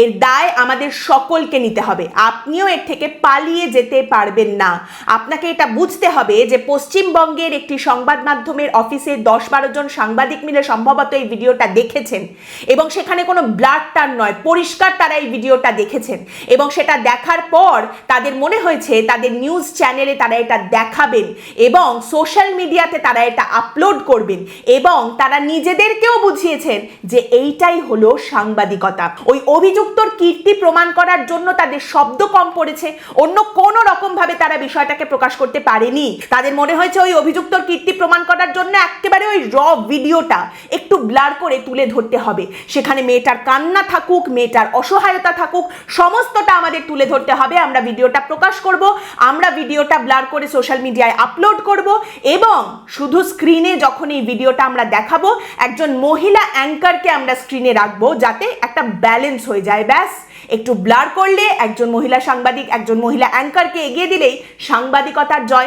এর দায় আমাদের সকলকে নিতে হবে। আপনিও এর থেকে পালিয়ে যেতে পারবেন না। আপনাকে এটা বুঝতে হবে যে পশ্চিমবঙ্গের একটি সংবাদ মাধ্যমের অফিসে 10-12 জন সাংবাদিক মিলে সম্ভবত এই ভিডিওটা দেখেছেন এবং সেখানে কোনো ব্লাড টান নয়, পরিষ্কার তারা এই ভিডিওটা দেখেছেন এবং সেটা দেখার পর তাদের মনে হয়েছে তাদের নিউজ চ্যানেলে তারা এটা দেখাবেন এবং সোশ্যাল মিডিয়াতে তারা এটা আপলোড করবেন এবং তারা নিজেদেরকেও বুঝিয়েছেন যে এইটাই হলো সাংবাদিকতা। ওই অভিযুক্তর কীর্তি প্রমাণ করার জন্য তাদের শব্দ কম পড়েছে, অন্য কোনো রকম ভাবে তারা বিষয়টাকে প্রকাশ করতে পারেনি। তাদের মনে হয়েছে ওই অভিযুক্তর কীর্তি প্রমাণ করার জন্য একেবারে ওই র ভিডিওটা একটু ব্লার করে তুলে ধরতে হবে, সেখানে মেয়েটার কান্না থাকুক, মেয়েটার অসহায়তা থাকুক, সমস্তটা আমাদের তুলে ধরতে হবে। আমরা ভিডিওটা প্রকাশ করব, আমরা ভিডিওটা ব্লার করে সোশ্যাল মিডিয়ায় আপলোড করব এবং শুধু স্ক্রিনে যখন এই ভিডিওটা আমরা দেখাবো একজন মহিলা অ্যাঙ্কারকে আমরা স্ক্রিনে রাখবো যাতে একটা ব্যালেন্স হয়ে যায়। ব্যাস একটু ব্লার করলে একজন মহিলা সাংবাদিক, একজন মহিলা অ্যাঙ্কারকে এগিয়ে দিলেই সাংবাদিকতার জয়।